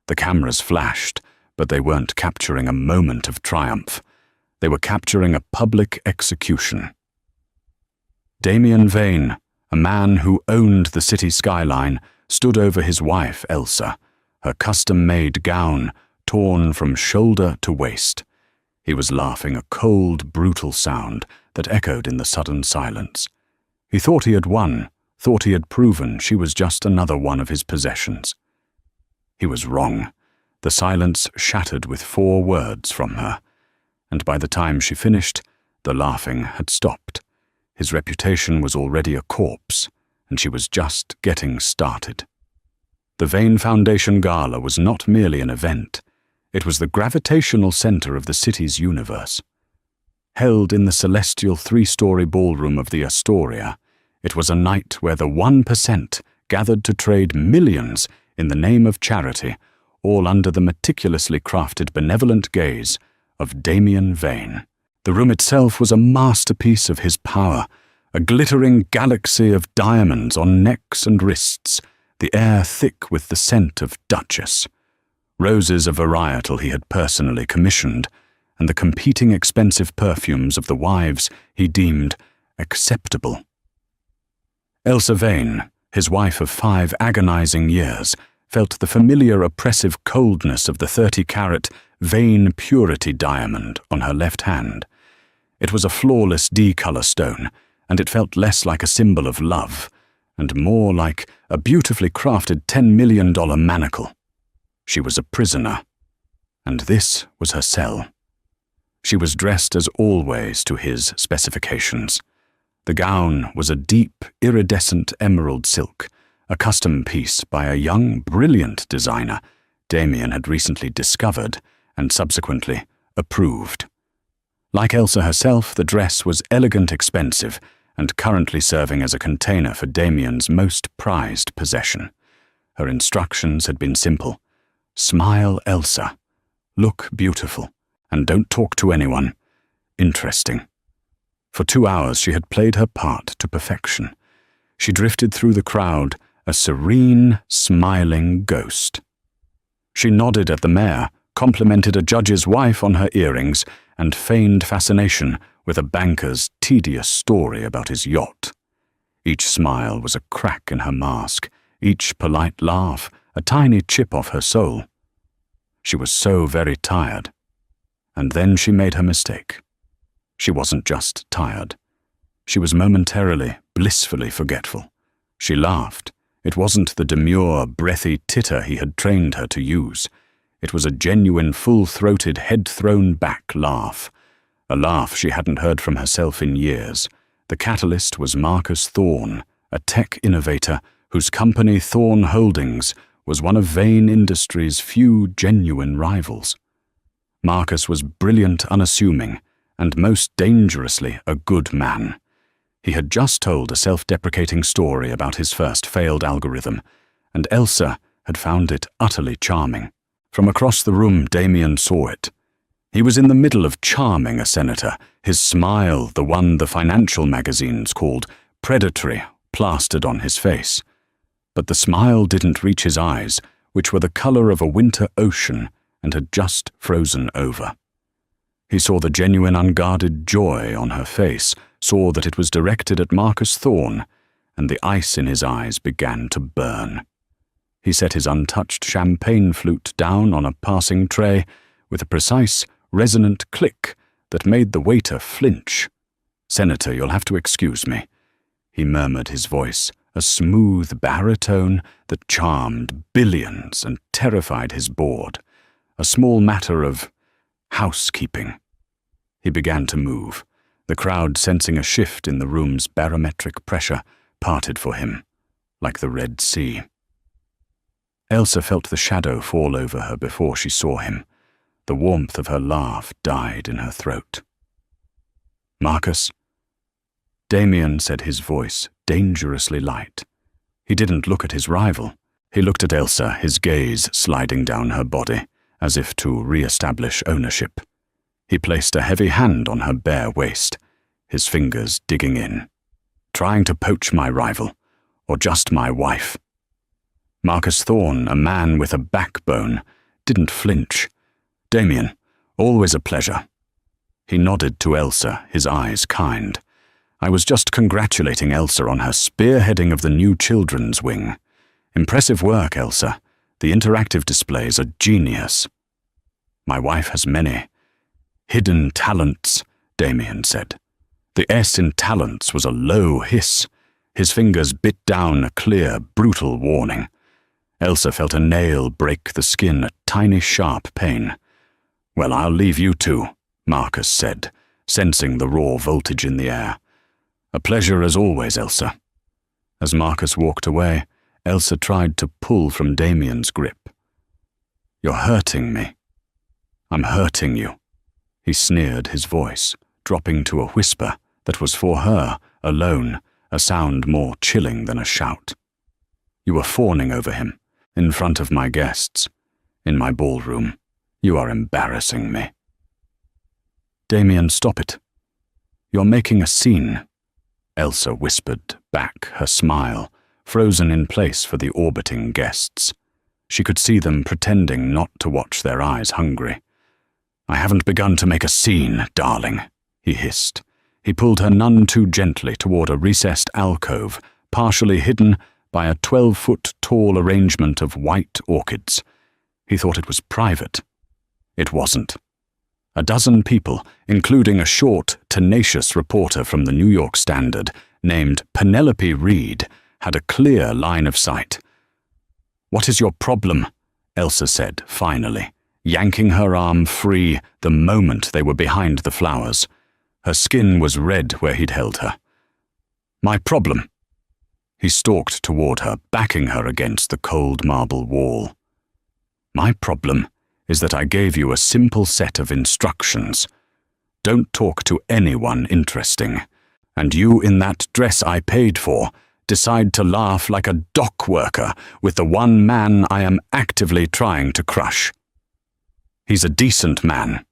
The cameras flashed, but they weren't capturing a moment of triumph. They were capturing a public execution. Damien Vane, a man who owned the city skyline, stood over his wife, Elsa, her custom-made gown torn from shoulder to waist. He was laughing, a cold, brutal sound that echoed in the sudden silence. He thought he had won, thought he had proven she was just another one of his possessions. He was wrong. The silence shattered with 4 words from her, and by the time she finished, the laughing had stopped. His reputation was already a corpse, and she was just getting started. The Vane Foundation Gala was not merely an event. It was the gravitational center of the city's universe. Held in the celestial 3-story ballroom of the Astoria, it was a night where the 1% gathered to trade millions in the name of charity, all under the meticulously crafted benevolent gaze of Damien Vane. The room itself was a masterpiece of his power, a glittering galaxy of diamonds on necks and wrists, the air thick with the scent of Duchess, roses of varietal he had personally commissioned, and the competing expensive perfumes of the wives he deemed acceptable. Elsa Vane, his wife of 5 agonizing years, felt the familiar oppressive coldness of the 30-carat Vane Purity diamond on her left hand. It was a flawless D-color stone, and it felt less like a symbol of love, and more like a beautifully crafted $10 million manacle. She was a prisoner, and this was her cell. She was dressed as always to his specifications. The gown was a deep, iridescent emerald silk, a custom piece by a young, brilliant designer Damien had recently discovered and subsequently approved. Like Elsa herself, the dress was elegant, expensive, and currently serving as a container for Damien's most prized possession. Her instructions had been simple. Smile, Elsa. Look beautiful, and don't talk to anyone. Interesting. For 2 hours she had played her part to perfection. She drifted through the crowd, a serene, smiling ghost. She nodded at the mayor, complimented a judge's wife on her earrings, and feigned fascination with a banker's tedious story about his yacht. Each smile was a crack in her mask, each polite laugh a tiny chip off her soul. She was so very tired. And then she made her mistake. She wasn't just tired. She was momentarily, blissfully forgetful. She laughed. It wasn't the demure, breathy titter he had trained her to use. It was a genuine, full-throated, head-thrown-back laugh. A laugh she hadn't heard from herself in years. The catalyst was Marcus Thorne, a tech innovator whose company Thorne Holdings was one of Vane Industries' few genuine rivals. Marcus was brilliant, unassuming, and most dangerously a good man. He had just told a self-deprecating story about his first failed algorithm, and Elsa had found it utterly charming. From across the room, Damien saw it. He was in the middle of charming a senator, his smile, the one the financial magazines called predatory, plastered on his face. But the smile didn't reach his eyes, which were the color of a winter ocean and had just frozen over. He saw the genuine, unguarded joy on her face, saw that it was directed at Marcus Thorne, and the ice in his eyes began to burn. He set his untouched champagne flute down on a passing tray with a precise, resonant click that made the waiter flinch. "Senator, you'll have to excuse me," he murmured, his voice, a smooth baritone that charmed billions and terrified his board. A small matter of housekeeping. He began to move. The crowd, sensing a shift in the room's barometric pressure, parted for him, like the Red Sea. Elsa felt the shadow fall over her before she saw him. The warmth of her laugh died in her throat. "Marcus?" Damien said, his voice dangerously light. He didn't look at his rival. He looked at Elsa, his gaze sliding down her body, as if to re-establish ownership. He placed a heavy hand on her bare waist, his fingers digging in. "Trying to poach my rival, or just my wife?" Marcus Thorne, a man with a backbone, didn't flinch. "Damien, always a pleasure." He nodded to Elsa, his eyes kind. "I was just congratulating Elsa on her spearheading of the new children's wing. Impressive work, Elsa. The interactive displays are genius." "My wife has many hidden talents," Damien said. The S in talents was a low hiss. His fingers bit down a clear, brutal warning. Elsa felt a nail break the skin, a tiny, sharp pain. "Well, I'll leave you two," Marcus said, sensing the raw voltage in the air. "A pleasure as always, Elsa." As Marcus walked away, Elsa tried to pull from Damien's grip. "You're hurting me." "I'm hurting you," he sneered, his voice dropping to a whisper that was for her, alone, a sound more chilling than a shout. "You were fawning over him, in front of my guests, in my ballroom. You are embarrassing me." "Damien, stop it. You're making a scene," Elsa whispered back, her smile frozen in place for the orbiting guests. She could see them pretending not to watch, their eyes hungry. "I haven't begun to make a scene, darling," he hissed. He pulled her none too gently toward a recessed alcove, partially hidden by a 12-foot-tall arrangement of white orchids. He thought it was private. It wasn't. A dozen people, including a short, tenacious reporter from the New York Standard named Penelope Reed, had a clear line of sight. "What is your problem?" Elsa said, finally, yanking her arm free the moment they were behind the flowers. Her skin was red where he'd held her. "My problem." He stalked toward her, backing her against the cold marble wall. "My problem is that I gave you a simple set of instructions. Don't talk to anyone interesting. And you, in that dress I paid for, decide to laugh like a dock worker with the one man I am actively trying to crush. He's a decent man.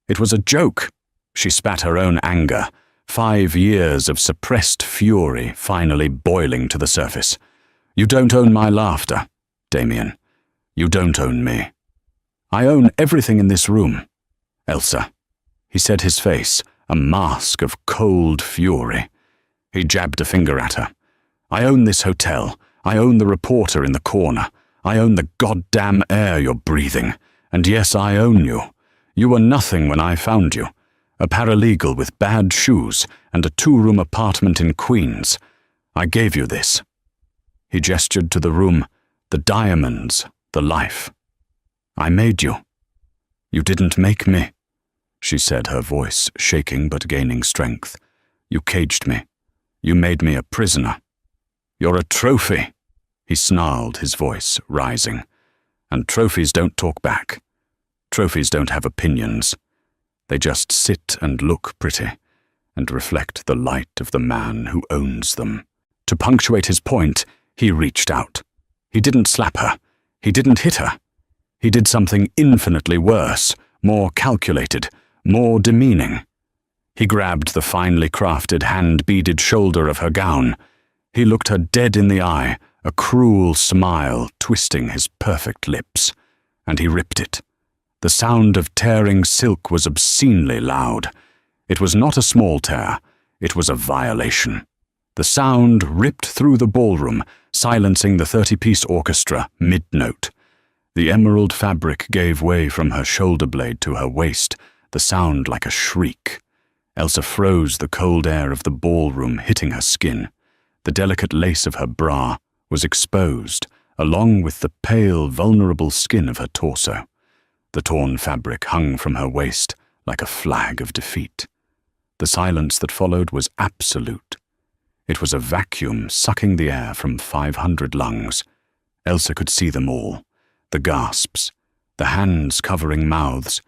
It was a joke." She spat her own anger, 5 years of suppressed fury finally boiling to the surface. "You don't own my laughter, Damien. You don't own me. I own everything in this room. Elsa." He set his face, a mask of cold fury. He jabbed a finger at her. "I own this hotel. I own the reporter in the corner. I own the goddamn air you're breathing. And yes, I own you. You were nothing when I found you. A paralegal with bad shoes and a 2-room apartment in Queens. I gave you this." He gestured to the room, the diamonds, the life. "I made you." "You didn't make me," she said, her voice shaking but gaining strength. "You caged me. You made me a prisoner. You're a trophy," he snarled, his voice rising. "And trophies don't talk back. Trophies don't have opinions. They just sit and look pretty and reflect the light of the man who owns them." To punctuate his point, he reached out. He didn't slap her. He didn't hit her. He did something infinitely worse, more calculated, more demeaning. He grabbed the finely crafted, hand-beaded shoulder of her gown. He looked her dead in the eye, a cruel smile twisting his perfect lips, and he ripped it. The sound of tearing silk was obscenely loud. It was not a small tear. It was a violation. The sound ripped through the ballroom, silencing the 30-piece orchestra mid-note. The emerald fabric gave way from her shoulder blade to her waist, the sound like a shriek. Elsa froze, the cold air of the ballroom hitting her skin. The delicate lace of her bra was exposed, along with the pale, vulnerable skin of her torso. The torn fabric hung from her waist like a flag of defeat. The silence that followed was absolute. It was a vacuum sucking the air from 500 lungs. Elsa could see them all. The gasps, the hands covering mouths,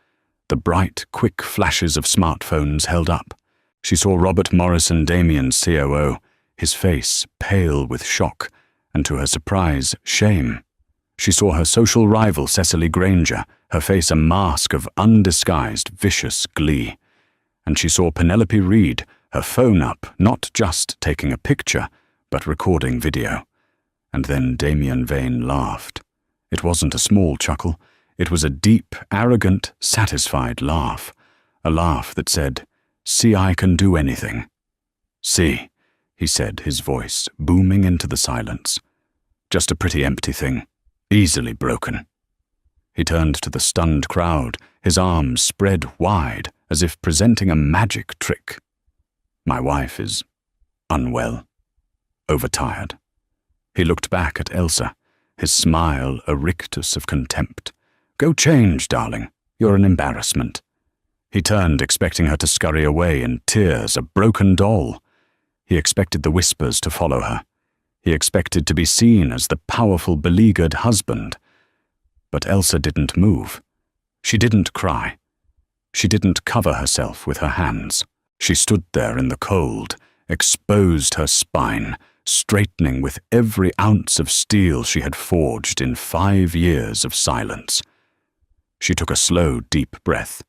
the bright, quick flashes of smartphones held up. She saw Robert Morrison, Damien's COO, his face pale with shock, and to her surprise, shame. She saw her social rival Cecily Granger, her face a mask of undisguised, vicious glee. And she saw Penelope Reed, her phone up, not just taking a picture, but recording video. And then Damien Vane laughed. It wasn't a small chuckle. It was a deep, arrogant, satisfied laugh, a laugh that said, "See, I can do anything." "See," he said, his voice booming into the silence. "Just a pretty empty thing, easily broken." He turned to the stunned crowd, his arms spread wide, as if presenting a magic trick. "My wife is unwell, overtired." He looked back at Elsa, his smile a rictus of contempt. "Go change, darling. You're an embarrassment." He turned, expecting her to scurry away in tears, a broken doll. He expected the whispers to follow her. He expected to be seen as the powerful, beleaguered husband. But Elsa didn't move. She didn't cry. She didn't cover herself with her hands. She stood there in the cold, exposed her spine, straightening with every ounce of steel she had forged in 5 years of silence. She took a slow, deep breath.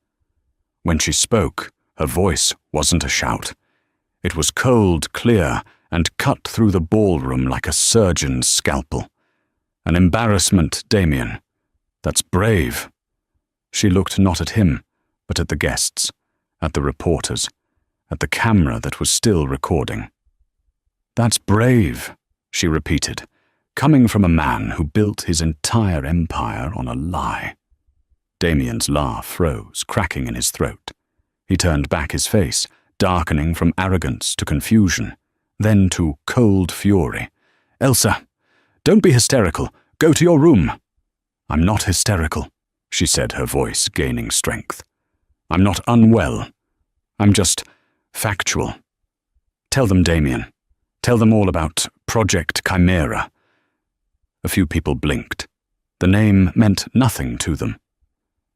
When she spoke, her voice wasn't a shout. It was cold, clear, and cut through the ballroom like a surgeon's scalpel. "An embarrassment, Damien. That's brave." She looked not at him, but at the guests, at the reporters, at the camera that was still recording. "That's brave," she repeated, coming from a man who built his entire empire on a lie. Damien's laugh froze, cracking in his throat. He turned back his face, darkening from arrogance to confusion, then to cold fury. "Elsa, don't be hysterical. Go to your room." "I'm not hysterical," she said, her voice gaining strength. "I'm not unwell. I'm just factual. Tell them, Damien. Tell them all about Project Chimera." A few people blinked. The name meant nothing to them.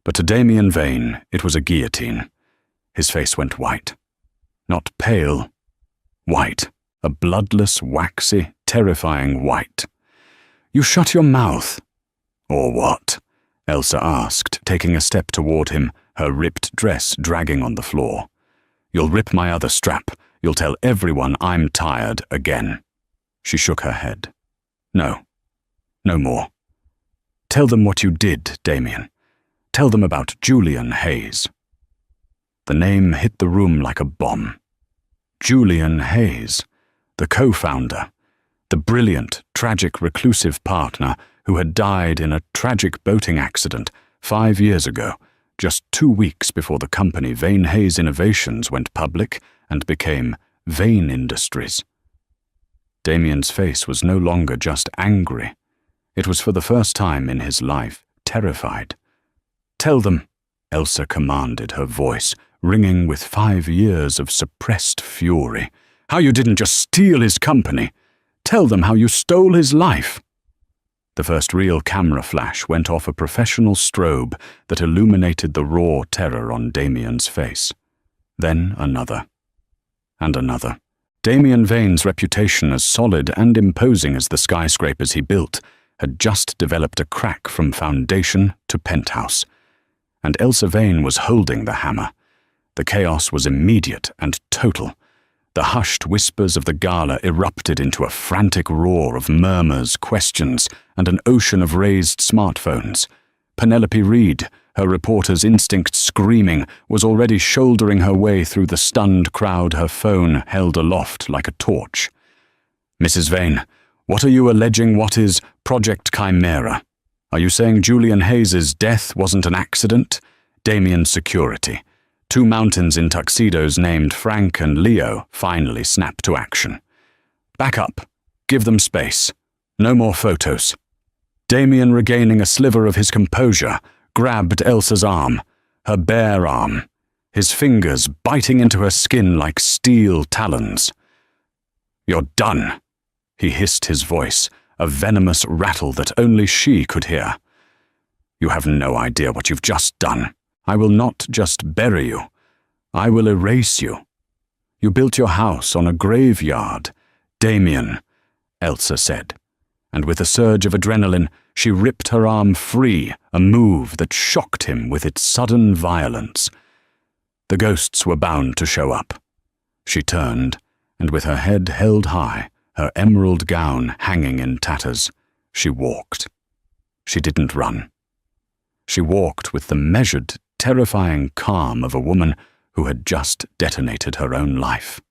But to Damien Vane, it was a guillotine. His face went white. Not pale. White. A bloodless, waxy, terrifying white. "You shut your mouth." "Or what?" Elsa asked, taking a step toward him, her ripped dress dragging on the floor. "You'll rip my other strap. You'll tell everyone I'm tired again." She shook her head. "No. No more. Tell them what you did, Damien. Tell them about Julian Hayes." The name hit the room like a bomb. Julian Hayes, the co-founder, the brilliant, tragic, reclusive partner who had died in a tragic boating accident 5 years ago, just 2 weeks before the company Vane Hayes Innovations went public and became Vane Industries. Damien's face was no longer just angry. It was for the first time in his life terrified. "Tell them," Elsa commanded, her voice ringing with 5 years of suppressed fury, "how you didn't just steal his company. Tell them how you stole his life." The first real camera flash went off a professional strobe that illuminated the raw terror on Damien's face. Then another. And another. Damien Vane's reputation as solid and imposing as the skyscrapers he built had just developed a crack from foundation to penthouse. And Elsa Vane was holding the hammer. The chaos was immediate and total. The hushed whispers of the gala erupted into a frantic roar of murmurs, questions, and an ocean of raised smartphones. Penelope Reed, her reporter's instinct screaming, was already shouldering her way through the stunned crowd, her phone held aloft like a torch. "Mrs. Vane, what are you alleging? What is Project Chimera? Are you saying Julian Hayes' death wasn't an accident? Damien's security. 2 mountains in tuxedos named Frank and Leo finally snapped to action. Back up. Give them space. No more photos." Damien, regaining a sliver of his composure, grabbed Elsa's arm, her bare arm, his fingers biting into her skin like steel talons. "You're done," he hissed, his voice, a venomous rattle that only she could hear. "You have no idea what you've just done. I will not just bury you. I will erase you. You built your house on a graveyard, Damien," Elsa said. And with a surge of adrenaline, she ripped her arm free, a move that shocked him with its sudden violence. The ghosts were bound to show up. She turned, and with her head held high, her emerald gown hanging in tatters, she walked. She didn't run. She walked with the measured, terrifying calm of a woman who had just detonated her own life.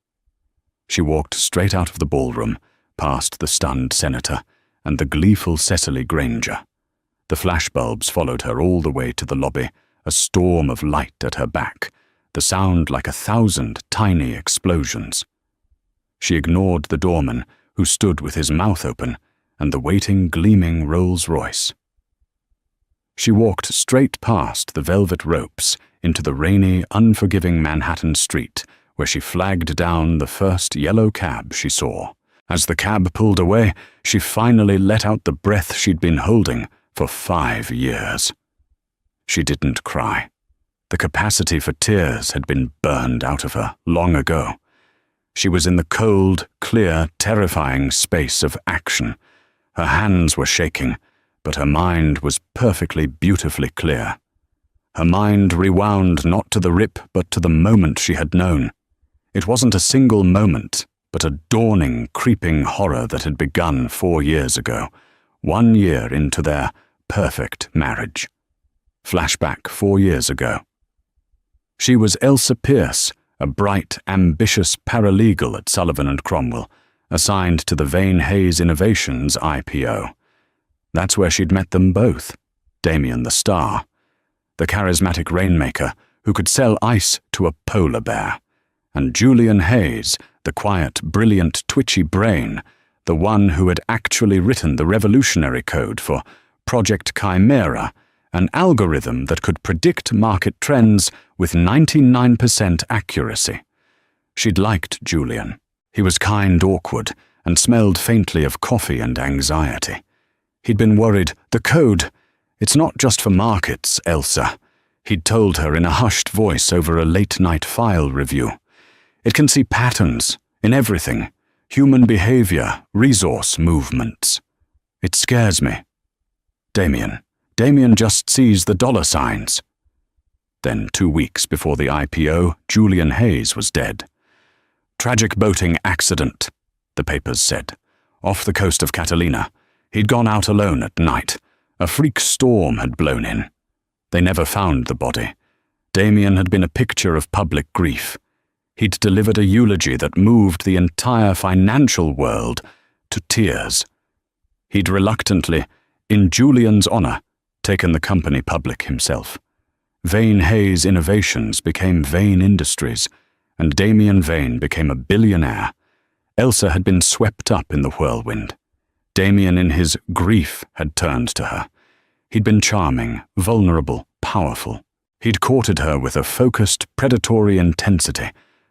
She walked straight out of the ballroom, past the stunned senator and the gleeful Cecily Granger. The flashbulbs followed her all the way to the lobby, a storm of light at her back, the sound like 1,000 tiny explosions. She ignored the doorman, who stood with his mouth open, and the waiting, gleaming Rolls-Royce. She walked straight past the velvet ropes into the rainy, unforgiving Manhattan street, where she flagged down the first yellow cab she saw. As the cab pulled away, she finally let out the breath she'd been holding for 5 years. She didn't cry. The capacity for tears had been burned out of her long ago. She was in the cold, clear, terrifying space of action. Her hands were shaking, but her mind was perfectly, beautifully clear. Her mind rewound not to the rip, but to the moment she had known. It wasn't a single moment, but a dawning, creeping horror that had begun 4 years ago, 1 year into their perfect marriage. Flashback 4 years ago. She was Elsa Pierce, a bright, ambitious paralegal at Sullivan & Cromwell, assigned to the Vane Hayes Innovations IPO. That's where she'd met them both, Damien the star, the charismatic rainmaker who could sell ice to a polar bear, and Julian Hayes, the quiet, brilliant, twitchy brain, the one who had actually written the revolutionary code for Project Chimera, an algorithm that could predict market trends with 99% accuracy. She'd liked Julian. He was kind, awkward, and smelled faintly of coffee and anxiety. He'd been worried. "The code, it's not just for markets, Elsa," he'd told her in a hushed voice over a late-night file review. "It can see patterns in everything, human behavior, resource movements. It scares me. Damien just sees the dollar signs." Then 2 weeks before the IPO, Julian Hayes was dead. "Tragic boating accident," the papers said. "Off the coast of Catalina. He'd gone out alone at night. A freak storm had blown in. They never found the body. Damien had been a picture of public grief. He'd delivered a eulogy that moved the entire financial world to tears. He'd reluctantly, in Julian's honor, taken the company public himself. Vane Hayes Innovations became Vane Industries, and Damien Vane became a billionaire. Elsa had been swept up in the whirlwind. Damien, in his grief, had turned to her. He'd been charming, vulnerable, powerful. He'd courted her with a focused, predatory intensity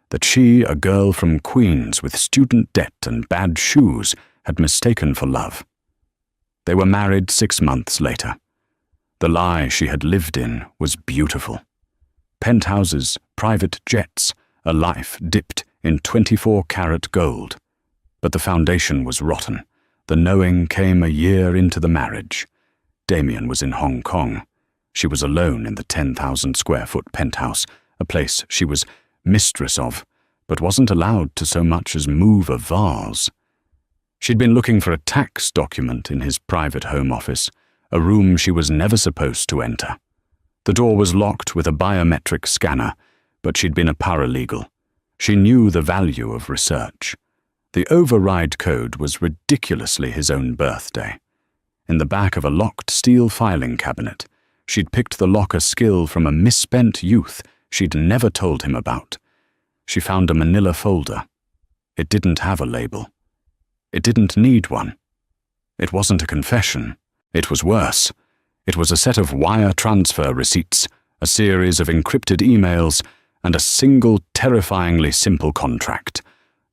that she, a girl from Queens with student debt and bad shoes, had mistaken for love. They were married 6 months later. The lie she had lived in was beautiful. Penthouses, private jets, a life dipped in 24-karat gold. But the foundation was rotten. The knowing came a year into the marriage. Damien was in Hong Kong. She was alone in the 10,000-square-foot penthouse, a place she was mistress of, but wasn't allowed to so much as move a vase. She'd been looking for a tax document in his private home office, a room she was never supposed to enter. The door was locked with a biometric scanner, but she'd been a paralegal. She knew the value of research. The override code was ridiculously his own birthday. In the back of a locked steel filing cabinet, she'd picked the locker skill from a misspent youth she'd never told him about. She found a manila folder. It didn't have a label. It didn't need one. It wasn't a confession. It was worse. It was a set of wire transfer receipts, a series of encrypted emails, and a single terrifyingly simple contract.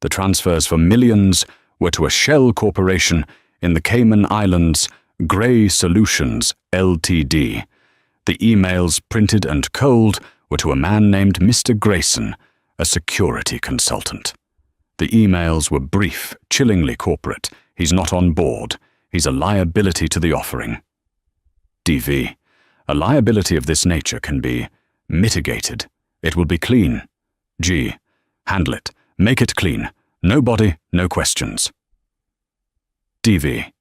The transfers for millions were to a shell corporation in the Cayman Islands, Gray Solutions, Ltd. The emails, printed and cold, were to a man named Mr. Grayson, a security consultant. The emails were brief, chillingly corporate. "He's not on board. He's a liability to the offering." DV. A liability of this nature can be mitigated. It will be clean. G. Handle it. Make it clean. No body, no questions. DV.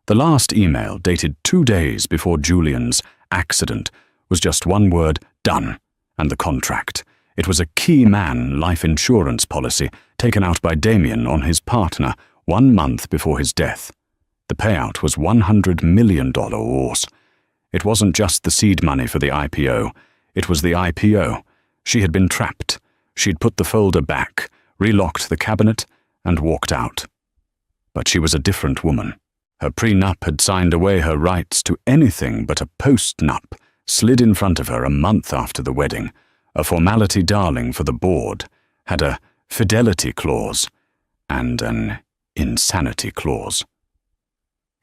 The last email, dated 2 days before Julian's accident, was just one word: done, and the contract. It was a key man life insurance policy taken out by Damien on his partner 1 month before his death. The payout was $100 million or worse. It wasn't just the seed money for the IPO. It was the IPO. She had been trapped. She'd put the folder back, relocked the cabinet, and walked out. But she was a different woman. Her prenup had signed away her rights to anything but a post-nup, slid in front of her a month after the wedding, a formality darling for the board, had a fidelity clause, and an insanity clause.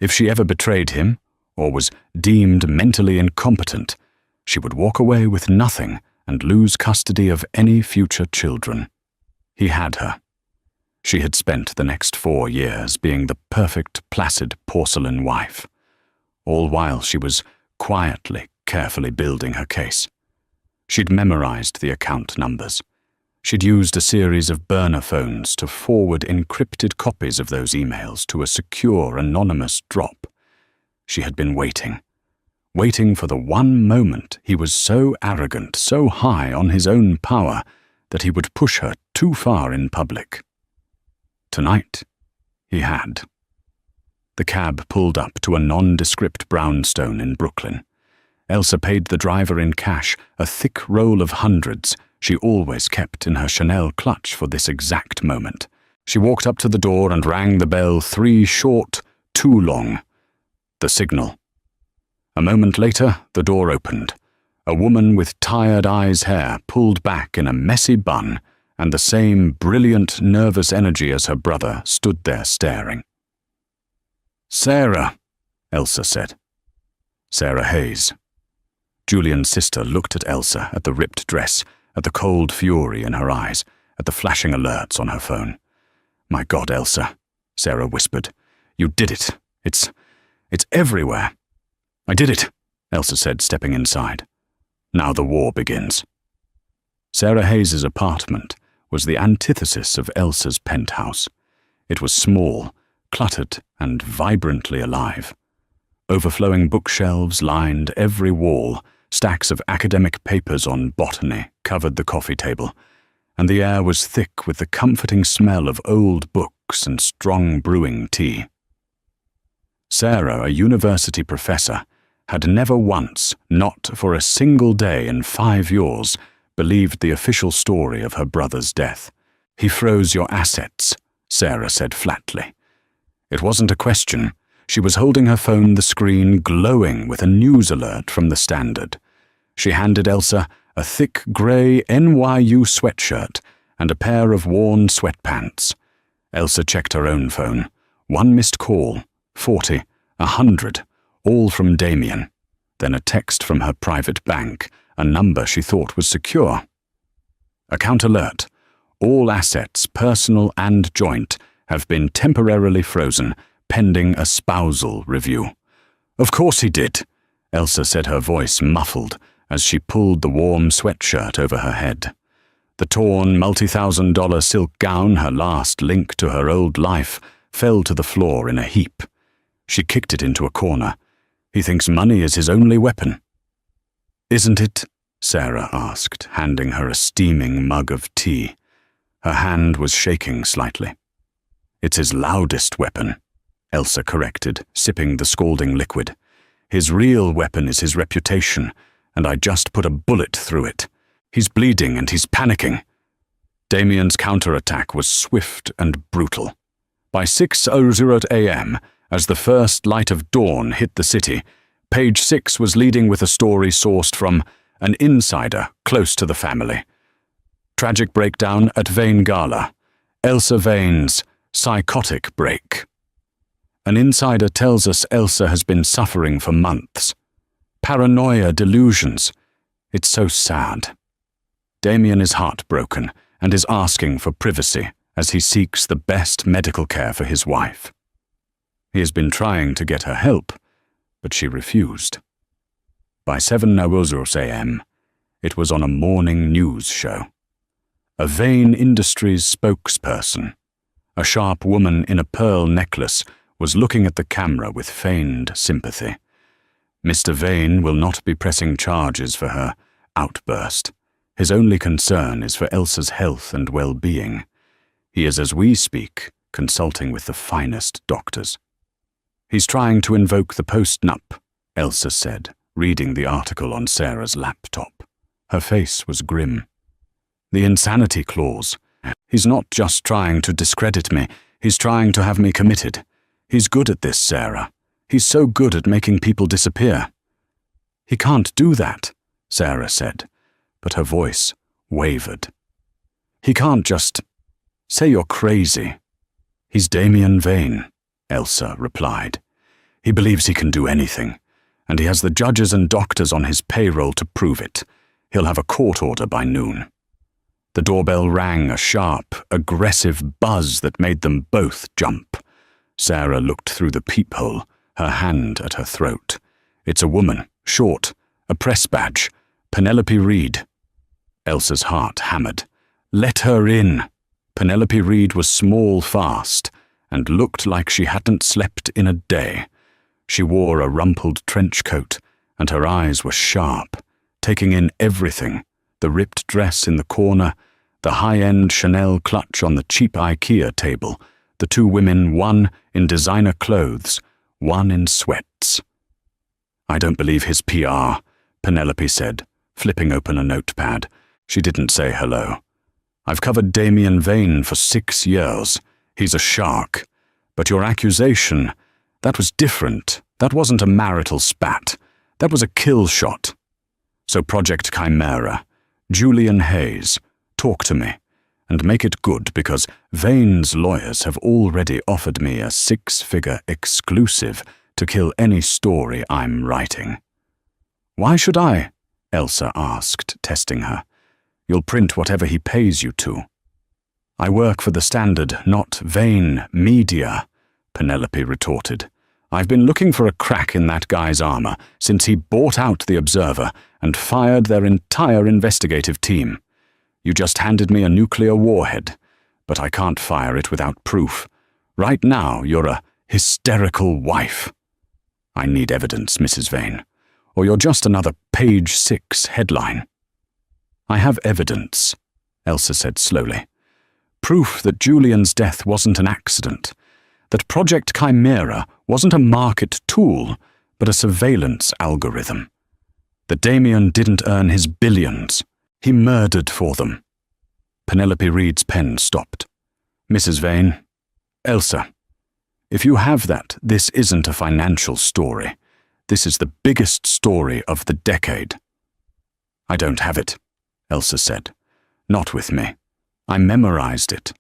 If she ever betrayed him, or was deemed mentally incompetent, she would walk away with nothing and lose custody of any future children. He had her. She had spent the next 4 years being the perfect, placid porcelain wife, all while she was quietly, carefully building her case. She'd memorized the account numbers. She'd used a series of burner phones to forward encrypted copies of those emails to a secure, anonymous drop. She had been waiting for the one moment he was so arrogant, so high on his own power, that he would push her too far in public. Tonight, he had. The cab pulled up to a nondescript brownstone in Brooklyn. Elsa paid the driver in cash, a thick roll of hundreds she always kept in her Chanel clutch for this exact moment. She walked up to the door and rang the bell 3 short, too long. The signal. A moment later, the door opened. A woman with tired eyes hair pulled back in a messy bun, and the same brilliant, nervous energy as her brother stood there staring. "Sarah," Elsa said. Sarah Hayes. Julian's sister looked at Elsa, at the ripped dress, at the cold fury in her eyes, at the flashing alerts on her phone. "My God, Elsa," Sarah whispered. "You did it. It's everywhere." "I did it," Elsa said, stepping inside. "Now the war begins." Sarah Hayes's apartment was the antithesis of Elsa's penthouse. It was small, cluttered, and vibrantly alive. Overflowing bookshelves lined every wall, stacks of academic papers on botany covered the coffee table, and the air was thick with the comforting smell of old books and strong brewing tea. Sarah, a university professor, had never once, not for a single day in 5 years, believed the official story of her brother's death. "He froze your assets," Sarah said flatly. It wasn't a question. She was holding her phone, the screen glowing with a news alert from the Standard. She handed Elsa a thick grey NYU sweatshirt and a pair of worn sweatpants. Elsa checked her own phone. 1 missed call, 40, 100, all from Damien. Then a text from her private bank, a number she thought was secure. "Account alert. All assets, personal and joint, have been temporarily frozen, pending a spousal review." "Of course he did," Elsa said, her voice muffled as she pulled the warm sweatshirt over her head. The torn, multi-$1,000 silk gown, her last link to her old life, fell to the floor in a heap. She kicked it into a corner. "He thinks money is his only weapon." "Isn't it?" Sarah asked, handing her a steaming mug of tea. Her hand was shaking slightly. "It's his loudest weapon," Elsa corrected, sipping the scalding liquid. "His real weapon is his reputation, and I just put a bullet through it. He's bleeding and he's panicking." Damien's counterattack was swift and brutal. By 6:00 a.m., as the first light of dawn hit the city, Page 6 was leading with a story sourced from an insider close to the family. Tragic breakdown at Vane Gala. Elsa Vane's psychotic break. An insider tells us Elsa has been suffering for months. Paranoia, delusions. It's so sad. Damien is heartbroken and is asking for privacy as he seeks the best medical care for his wife. He has been trying to get her help, but she refused. By 7:00 a.m., it was on a morning news show. A Vane Industries spokesperson, a sharp woman in a pearl necklace, was looking at the camera with feigned sympathy. Mr. Vane will not be pressing charges for her outburst. His only concern is for Elsa's health and well-being. He is, as we speak, consulting with the finest doctors. He's trying to invoke the post-nup, Elsa said, reading the article on Sarah's laptop. Her face was grim. The insanity clause. He's not just trying to discredit me, he's trying to have me committed. He's good at this, Sarah. He's so good at making people disappear. He can't do that, Sarah said, but her voice wavered. He can't just say you're crazy. He's Damien Vane, Elsa replied. He believes he can do anything, and he has the judges and doctors on his payroll to prove it. He'll have a court order by noon. The doorbell rang, a sharp, aggressive buzz that made them both jump. Sarah looked through the peephole, her hand at her throat. It's a woman, short, a press badge, Penelope Reed. Elsa's heart hammered. Let her in. Penelope Reed was small fast and looked like she hadn't slept in a day. She wore a rumpled trench coat, and her eyes were sharp, taking in everything, the ripped dress in the corner, the high-end Chanel clutch on the cheap IKEA table, the two women, one in designer clothes, one in sweats. I don't believe his PR, Penelope said, flipping open a notepad. She didn't say hello. I've covered Damien Vane for 6 years. He's a shark. But your accusation, that was different. That wasn't a marital spat. That was a kill shot. So Project Chimera, Julian Hayes, talk to me, and make it good, because Vane's lawyers have already offered me a 6-figure exclusive to kill any story I'm writing. Why should I? Elsa asked, testing her. You'll print whatever he pays you to. I work for the Standard, not Vane Media, Penelope retorted. I've been looking for a crack in that guy's armor since he bought out the Observer and fired their entire investigative team. You just handed me a nuclear warhead, but I can't fire it without proof. Right now, you're a hysterical wife. I need evidence, Mrs. Vane, or you're just another page 6 headline. I have evidence, Elsa said slowly. Proof that Julian's death wasn't an accident, that Project Chimera wasn't a market tool, but a surveillance algorithm. That Damien didn't earn his billions. He murdered for them. Penelope Reed's pen stopped. Mrs. Vane, Elsa, if you have that, this isn't a financial story. This is the biggest story of the decade. I don't have it, Elsa said. Not with me. I memorized it.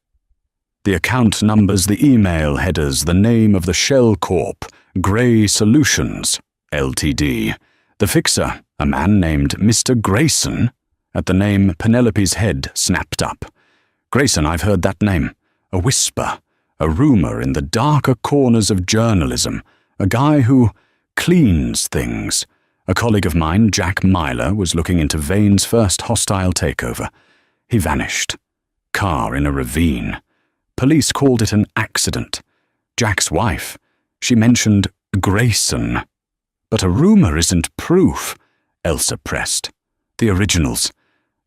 The account numbers, the email headers, the name of the shell corp, Gray Solutions, Ltd. The fixer, a man named Mr. Grayson. At the name, Penelope's head snapped up. Grayson, I've heard that name. A whisper, a rumor in the darker corners of journalism. A guy who cleans things. A colleague of mine, Jack Myler, was looking into Vane's first hostile takeover. He vanished. Car in a ravine. Police called it an accident. Jack's wife, she mentioned Grayson. But a rumor isn't proof, Elsa pressed. The originals.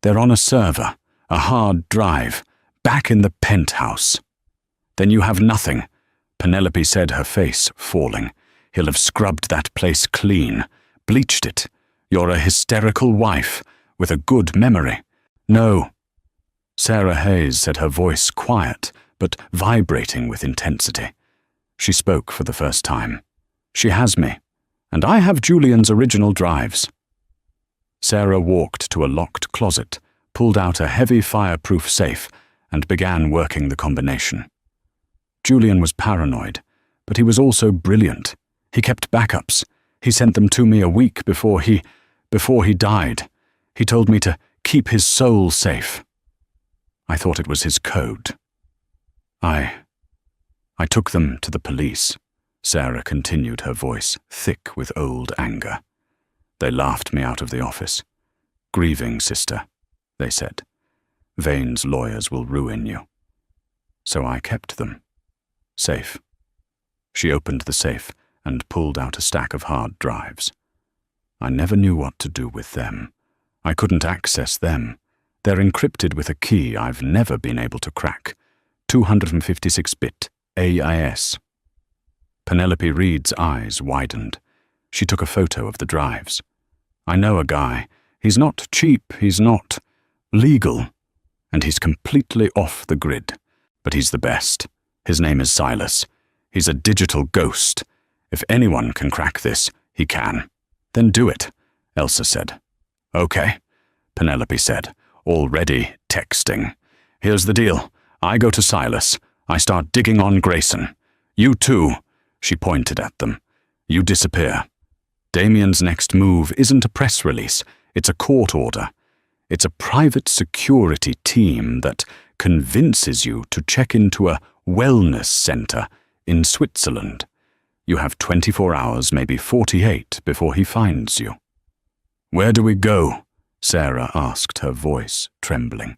They're on a server, a hard drive, back in the penthouse. Then you have nothing, Penelope said, her face falling. He'll have scrubbed that place clean, bleached it. You're a hysterical wife, with a good memory. No. Sarah Hayes said, her voice quiet, but vibrating with intensity. She spoke for the first time. She has me, and I have Julian's original drives. Sarah walked to a locked closet, pulled out a heavy fireproof safe, and began working the combination. Julian was paranoid, but he was also brilliant. He kept backups. He sent them to me a week before he died. He told me to keep his soul safe. I thought it was his code. I took them to the police, Sarah continued, her voice thick with old anger. They laughed me out of the office. Grieving, sister, they said. Vane's lawyers will ruin you. So I kept them. Safe. She opened the safe and pulled out a stack of hard drives. I never knew what to do with them. I couldn't access them. They're encrypted with a key I've never been able to crack. 256-bit AIS. Penelope Reed's eyes widened. She took a photo of the drives. I know a guy. He's not cheap, he's not legal, and he's completely off the grid. But he's the best. His name is Silas. He's a digital ghost. If anyone can crack this, he can. Then do it, Elsa said. Okay, Penelope said, already texting. Here's the deal. I go to Silas. I start digging on Grayson. You too, she pointed at them. You disappear. Damien's next move isn't a press release. It's a court order. It's a private security team that convinces you to check into a wellness center in Switzerland. You have 24 hours, maybe 48, before he finds you. Where do we go? Sarah asked, her voice trembling.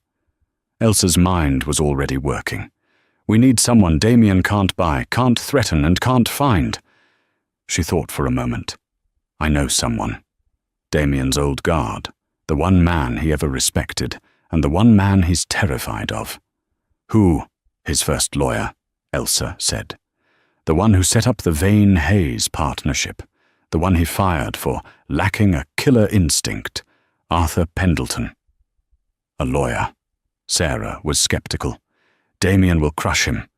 Elsa's mind was already working. We need someone Damien can't buy, can't threaten, and can't find. She thought for a moment. I know someone. Damien's old guard, the one man he ever respected, and the one man he's terrified of. Who? His first lawyer, Elsa said. The one who set up the Vane-Hayes partnership, the one he fired for lacking a killer instinct, Arthur Pendleton. A lawyer. Sarah was skeptical. Damien will crush him.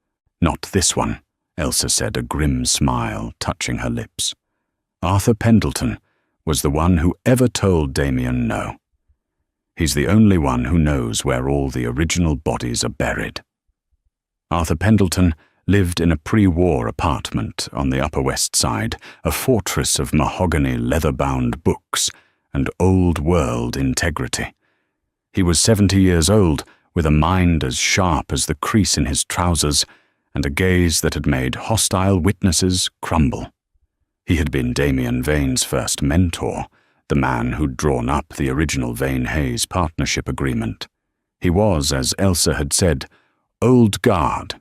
Not this one, Elsa said, a grim smile touching her lips. Arthur Pendleton was the one who ever told Damien no. He's the only one who knows where all the original bodies are buried. Arthur Pendleton lived in a pre-war apartment on the Upper West Side, a fortress of mahogany leather-bound books and old-world integrity. He was 70 years old, with a mind as sharp as the crease in his trousers and a gaze that had made hostile witnesses crumble. He had been Damien Vane's first mentor, the man who'd drawn up the original Vane-Hayes partnership agreement. He was, as Elsa had said, old guard.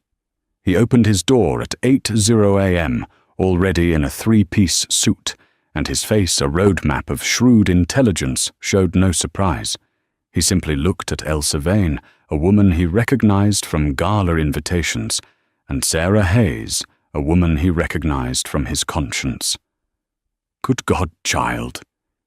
He opened his door at 8:00 a.m., already in a three-piece suit, and his face a roadmap of shrewd intelligence showed no surprise. He simply looked at Elsa Vane, a woman he recognized from gala invitations, and Sarah Hayes, a woman he recognized from his conscience. "Good God, child,"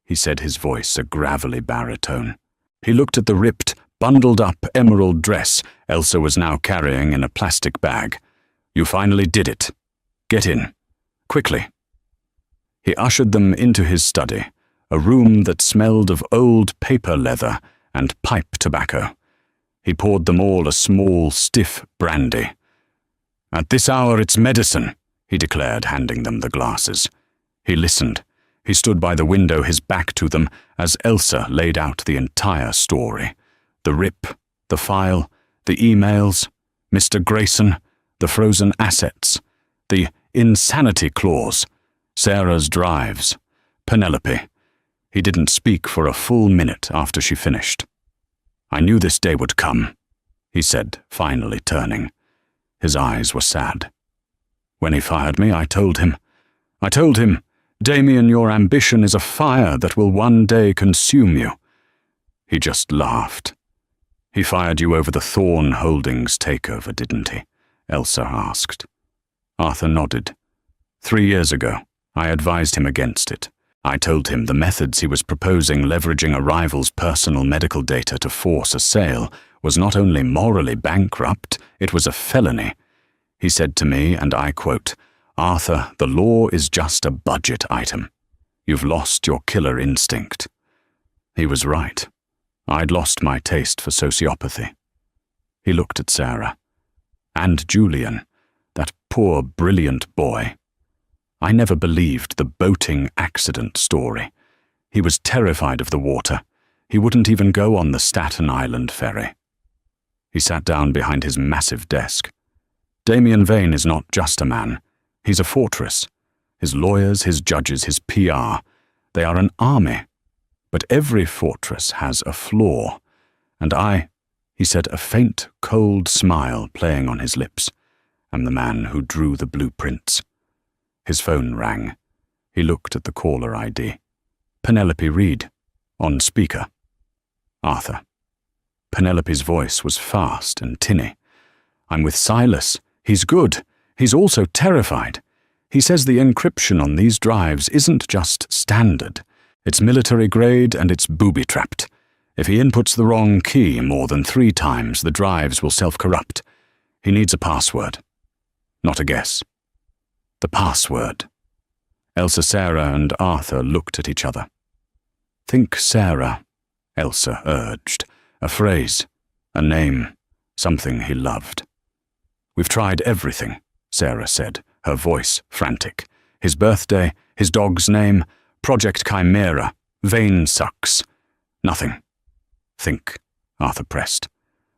he said, his voice a gravelly baritone. He looked at the ripped, bundled-up emerald dress Elsa was now carrying in a plastic bag. "You finally did it. Get in. Quickly." He ushered them into his study, a room that smelled of old paper leather and pipe tobacco. He poured them all a small, stiff brandy. "At this hour it's medicine," he declared, handing them the glasses. He listened. He stood by the window, his back to them, as Elsa laid out the entire story. The rip, the file, the emails, Mr. Grayson, the frozen assets, the insanity clause, Sarah's drives, Penelope. He didn't speak for a full minute after she finished. "I knew this day would come," he said, finally turning. His eyes were sad. "When he fired me, I told him, Damien, your ambition is a fire that will one day consume you." He just laughed. "He fired you over the Thorn Holdings takeover, didn't he?" Elsa asked. Arthur nodded. 3 years ago, I advised him against it. I told him the methods he was proposing, leveraging a rival's personal medical data to force a sale, was not only morally bankrupt, it was a felony. He said to me, and I quote, "Arthur, the law is just a budget item. You've lost your killer instinct." He was right. I'd lost my taste for sociopathy. He looked at Sarah. And Julian, that poor, brilliant boy. I never believed the boating accident story. He was terrified of the water. He wouldn't even go on the Staten Island ferry. He sat down behind his massive desk. Damien Vane is not just a man. He's a fortress. His lawyers, his judges, his PR. They are an army. But every fortress has a flaw. And he said, a faint, cold smile playing on his lips, am the man who drew the blueprints. His phone rang. He looked at the caller ID. Penelope Reed, on speaker. Arthur. Penelope's voice was fast and tinny. I'm with Silas. He's good. He's also terrified. He says the encryption on these drives isn't just standard. It's military grade and it's booby-trapped. If he inputs the wrong key more than 3 times, the drives will self-corrupt. He needs a password. Not a guess. The password. Elsa, Sarah, and Arthur looked at each other. Think Sarah, Elsa urged. A phrase, a name, something he loved. We've tried everything, Sarah said, her voice frantic. His birthday, his dog's name, Project Chimera, Vane sucks. Nothing. Think, Arthur pressed.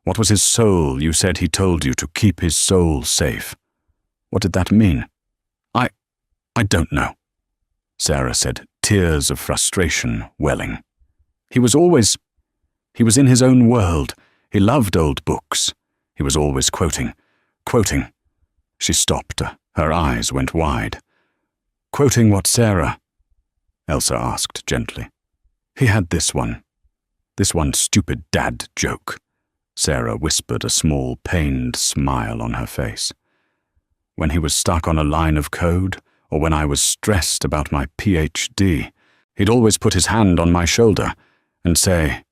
What was his soul you said he told you to keep his soul safe? What did that mean? I don't know, Sarah said, tears of frustration welling. He was in his own world. He loved old books. He was always quoting. She stopped. Her eyes went wide. Quoting what, Sarah? Elsa asked gently. He had this one stupid dad joke. Sarah whispered, a small, pained smile on her face. When he was stuck on a line of code, or when I was stressed about my PhD, he'd always put his hand on my shoulder and say,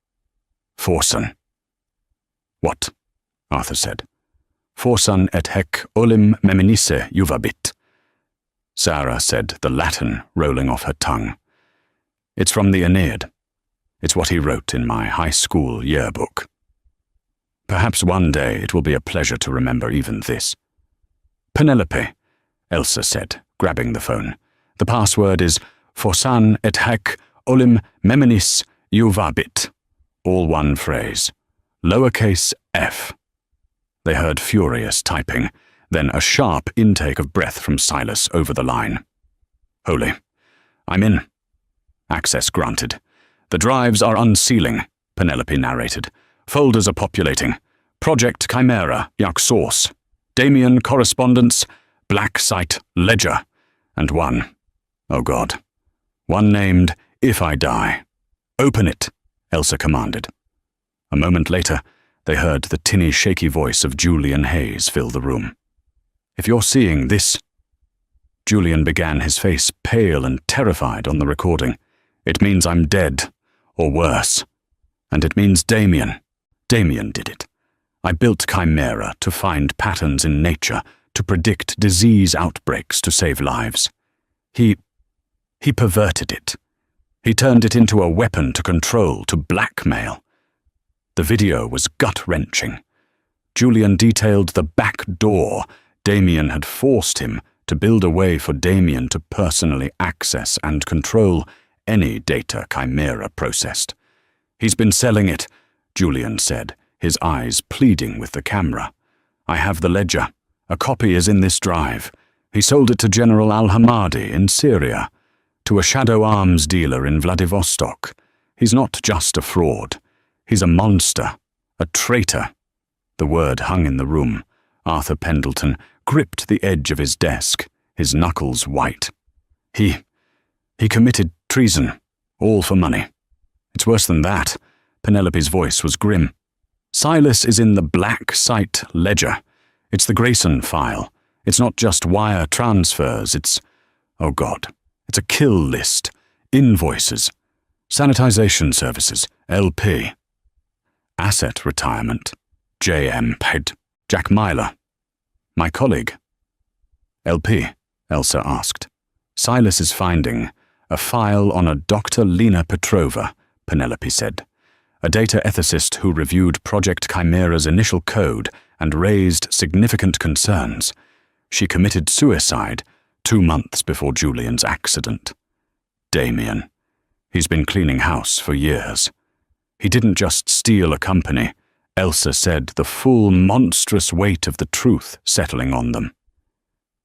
Forsan. What? Arthur said. Forsan et hec olim meminisse juvabit. Sarah said, the Latin rolling off her tongue. It's from the Aeneid. It's what he wrote in my high school yearbook. Perhaps one day it will be a pleasure to remember even this. Penelope, Elsa said, grabbing the phone. The password is Forsan et hec olim meminisse juvabit. All one phrase. Lowercase f. They heard furious typing, then a sharp intake of breath from Silas over the line. Holy. I'm in. Access granted. The drives are unsealing, Penelope narrated. Folders are populating. Project Chimera, Yak Source. Damien Correspondence, Black Site Ledger. And one, oh God, one named If I Die. Open it, Elsa commanded. A moment later, they heard the tinny, shaky voice of Julian Hayes fill the room. If you're seeing this... Julian began, his face pale and terrified on the recording. It means I'm dead, or worse. And it means Damien. Damien did it. I built Chimera to find patterns in nature, to predict disease outbreaks to save lives. He perverted it. He turned it into a weapon to control, to blackmail. The video was gut-wrenching. Julian detailed the back door Damien had forced him to build a way for Damien to personally access and control any data Chimera processed. He's been selling it, Julian said, his eyes pleading with the camera. I have the ledger. A copy is in this drive. He sold it to General al-Hamadi in Syria, to a shadow arms dealer in Vladivostok. He's not just a fraud. He's a monster, a traitor. The word hung in the room. Arthur Pendleton gripped the edge of his desk, his knuckles white. He committed treason, all for money. It's worse than that. Penelope's voice was grim. Silas is in the Black Site Ledger. It's the Grayson file. It's not just wire transfers, it's... oh God. It's a kill list. Invoices. Sanitization services. LP. Asset retirement. JM paid. Jack Myler. My colleague. LP, Elsa asked. Silas is finding a file on a Dr. Lena Petrova, Penelope said. A data ethicist who reviewed Project Chimera's initial code and raised significant concerns. She committed suicide 2 months before Julian's accident. Damien. He's been cleaning house for years. He didn't just steal a company. Elsa said the full monstrous weight of the truth settling on them.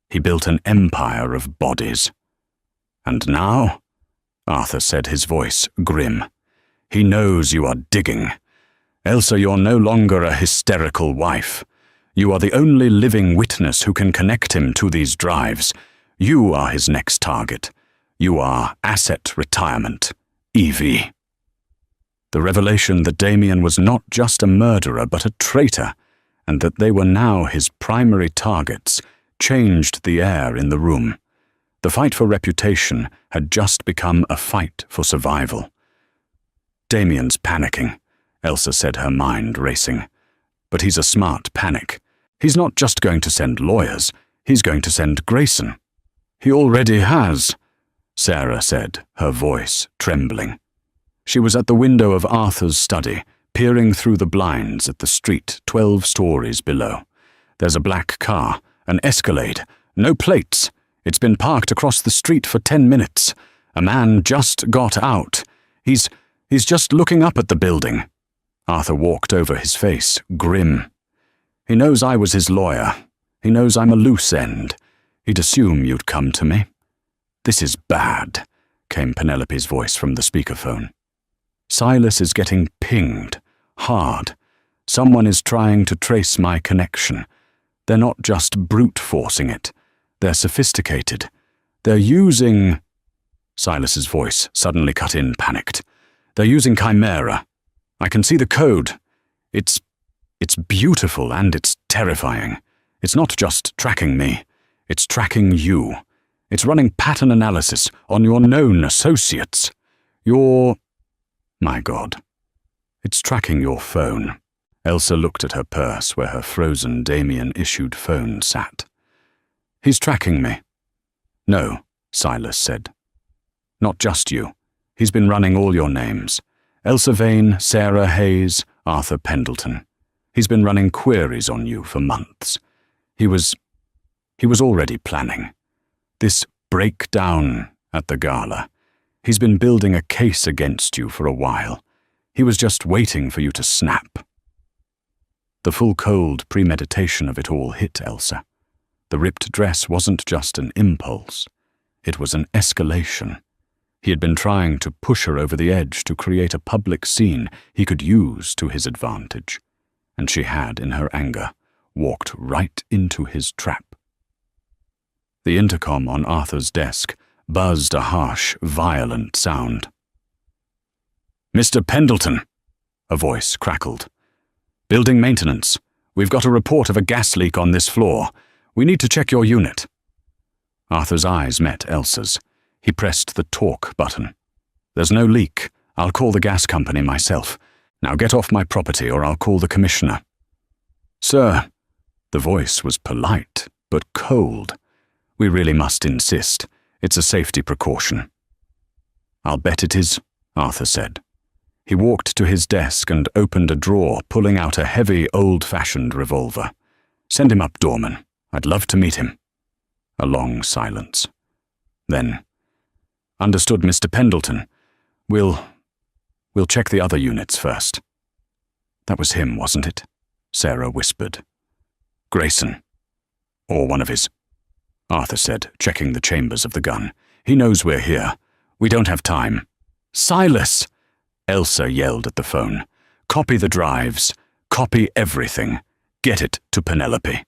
He built an empire of bodies. And now? Arthur said, his voice grim. He knows you are digging. Elsa, you're no longer a hysterical wife. You are the only living witness who can connect him to these drives. You are his next target. You are asset retirement. Evie. The revelation that Damien was not just a murderer but a traitor, and that they were now his primary targets, changed the air in the room. The fight for reputation had just become a fight for survival. Damien's panicking, Elsa said, her mind racing. But he's a smart panic. He's not just going to send lawyers, he's going to send Grayson. He already has, Sarah said, her voice trembling. She was at the window of Arthur's study, peering through the blinds at the street 12 stories below. There's a black car, an Escalade, no plates. It's been parked across the street for 10 minutes. A man just got out. He's just looking up at the building. Arthur walked over, his face grim. He knows I was his lawyer. He knows I'm a loose end. He'd assume you'd come to me. This is bad, came Penelope's voice from the speakerphone. Silas is getting pinged, hard. Someone is trying to trace my connection. They're not just brute forcing it. They're sophisticated. They're using... Silas's voice suddenly cut in, panicked. They're using Chimera. I can see the code. It's beautiful and it's terrifying. It's not just tracking me. It's tracking you. It's running pattern analysis on your known associates. My God. It's tracking your phone. Elsa looked at her purse where her frozen Damien-issued phone sat. He's tracking me. No, Silas said. Not just you. He's been running all your names. Elsa Vane, Sarah Hayes, Arthur Pendleton. He's been running queries on you for months. He was already planning. This breakdown at the gala. He's been building a case against you for a while. He was just waiting for you to snap. The full cold premeditation of it all hit Elsa. The ripped dress wasn't just an impulse. It was an escalation. He had been trying to push her over the edge to create a public scene he could use to his advantage. And she had, in her anger, walked right into his trap. The intercom on Arthur's desk buzzed a harsh, violent sound. "Mr. Pendleton," a voice crackled. "Building maintenance. We've got a report of a gas leak on this floor. We need to check your unit." Arthur's eyes met Elsa's. He pressed the talk button. "There's no leak. I'll call the gas company myself. Now get off my property or I'll call the commissioner." "Sir," the voice was polite, but cold. "We really must insist. It's a safety precaution." "I'll bet it is," Arthur said. He walked to his desk and opened a drawer, pulling out a heavy, old-fashioned revolver. "Send him up, doorman. I'd love to meet him." A long silence. Then, "Understood, Mr. Pendleton. We'll check the other units first." "That was him, wasn't it?" Sarah whispered. "Grayson. Or one of his," Arthur said, checking the chambers of the gun. "He knows we're here. We don't have time." "Silas!" Elsa yelled at the phone. "Copy the drives. Copy everything. Get it to Penelope."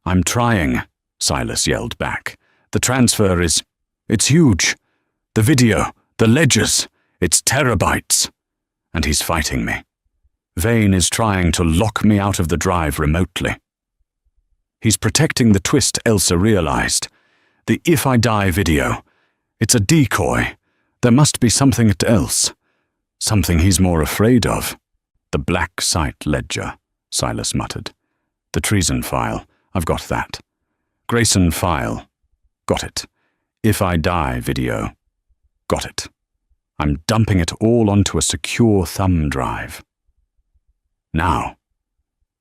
"I'm trying," Silas yelled back. "The transfer it's huge. The video, the ledgers, it's terabytes. And he's fighting me. Vane is trying to lock me out of the drive remotely. He's protecting the twist," Elsa realized. "The if I die video. It's a decoy. There must be something else. Something he's more afraid of." "The black site ledger," Silas muttered. "The treason file. I've got that. Grayson file. Got it. If I die video. Got it. I'm dumping it all onto a secure thumb drive." "Now."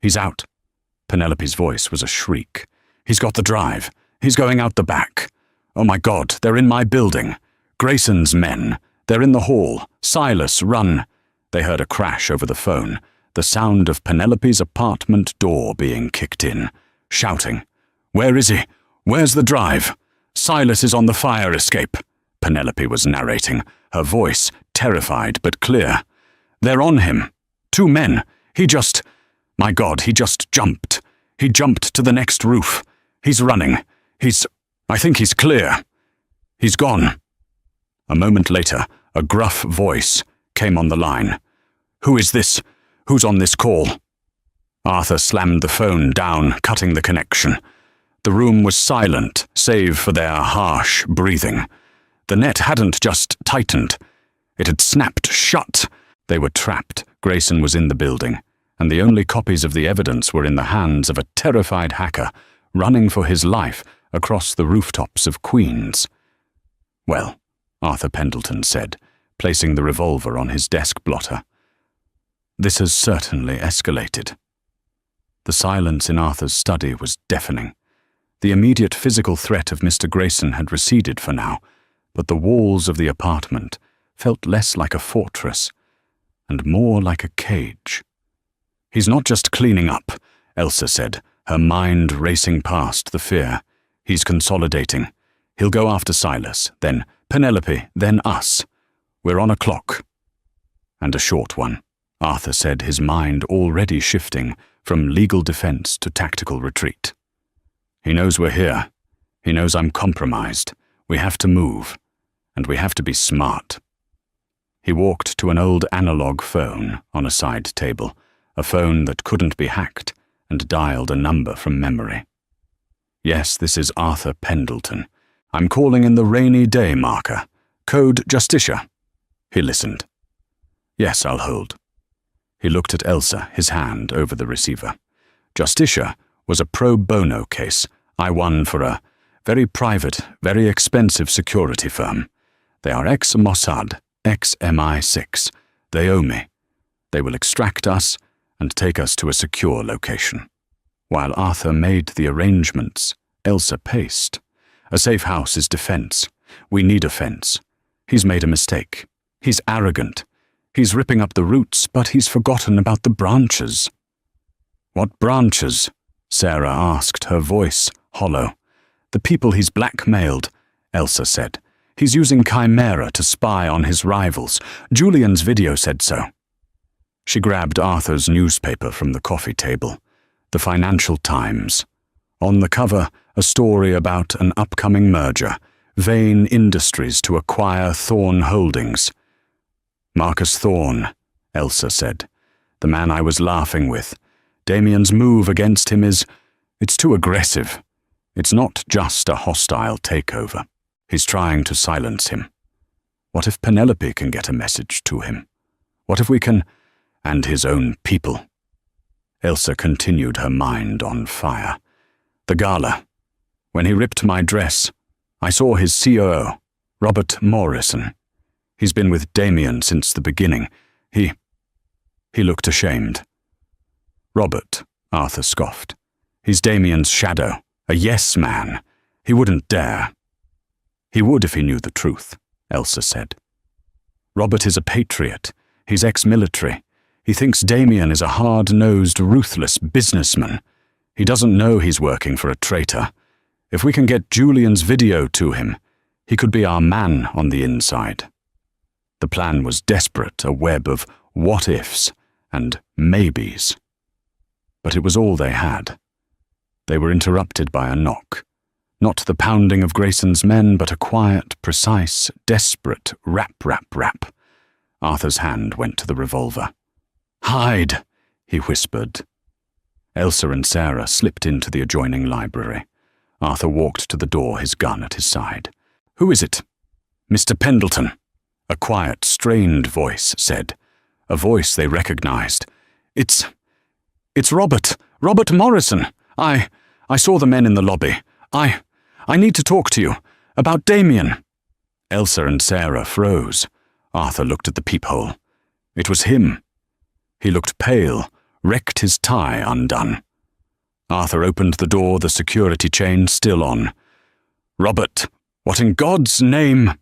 "He's out." Penelope's voice was a shriek. "He's got the drive. He's going out the back. Oh my God, they're in my building. Grayson's men. They're in the hall. Silas, run." They heard a crash over the phone, the sound of Penelope's apartment door being kicked in, shouting. "Where is he? Where's the drive? Silas is on the fire escape," Penelope was narrating, her voice terrified but clear. "They're on him. 2 men. My God, he just jumped. He jumped to the next roof. He's running. I think he's clear. He's gone." A moment later, A gruff voice came on the line. "Who is this? Who's on this call?" Arthur slammed the phone down, cutting the connection. The room was silent, save for their harsh breathing. The net hadn't just tightened. It had snapped shut. They were trapped. Grayson was in the building, and the only copies of the evidence were in the hands of a terrified hacker running for his life across the rooftops of Queens. "Well," Arthur Pendleton said, placing the revolver on his desk blotter, "this has certainly escalated." The silence in Arthur's study was deafening. The immediate physical threat of Mr. Grayson had receded for now, but the walls of the apartment felt less like a fortress and more like a cage. "He's not just cleaning up," Elsa said, her mind racing past the fear. "He's consolidating. He'll go after Silas, then Penelope, then us. We're on a clock." "And a short one," Arthur said, his mind already shifting from legal defense to tactical retreat. "He knows we're here. He knows I'm compromised. We have to move, and we have to be smart." He walked to an old analog phone on a side table, a phone that couldn't be hacked, and dialed a number from memory. "Yes, this is Arthur Pendleton. I'm calling in the rainy day marker. Code Justicia." He listened. "Yes, I'll hold." He looked at Elsa, his hand over the receiver. Justicia was a pro bono case I won for a very private, very expensive security firm. They are ex-Mossad, ex-MI6. They owe me. They will extract us and take us to a secure location. While Arthur made the arrangements, Elsa paced. "A safe house is defense. We need a fence. He's made a mistake. He's arrogant. He's ripping up the roots, but he's forgotten about the branches." "What branches?" Sarah asked, her voice hollow. "The people he's blackmailed," Elsa said. "He's using Chimera to spy on his rivals. Julian's video said so." She grabbed Arthur's newspaper from the coffee table, the Financial Times. On the cover, a story about an upcoming merger, Vane Industries to acquire Thorne Holdings. "Marcus Thorne," Elsa said. "The man I was laughing with. Damien's move against him it's too aggressive. It's not just a hostile takeover. He's trying to silence him. What if Penelope can get a message to him? What if we can... and his own people?" Elsa continued, her mind on fire. "The gala. When he ripped my dress, I saw his COO, Robert Morrison. He's been with Damien since the beginning. He looked ashamed." "Robert," Arthur scoffed. "He's Damien's shadow, a yes man. He wouldn't dare." "He would if he knew the truth," Elsa said. "Robert is a patriot. He's ex-military. He thinks Damien is a hard-nosed, ruthless businessman. He doesn't know he's working for a traitor. If we can get Julian's video to him, he could be our man on the inside." The plan was desperate, a web of what-ifs and maybes. But it was all they had. They were interrupted by a knock. Not the pounding of Grayson's men, but a quiet, precise, desperate rap, rap, rap. Arthur's hand went to the revolver. "Hide," he whispered. Elsa and Sarah slipped into the adjoining library. Arthur walked to the door, his gun at his side. "Who is it?" "Mr. Pendleton," a quiet, strained voice said. A voice they recognized. It's Robert Morrison. I saw the men in the lobby. I need to talk to you. About Damien." Elsa and Sarah froze. Arthur looked at the peephole. It was him. He looked pale, wrecked, his tie undone. Arthur opened the door, the security chain still on. "Robert, what in God's name?"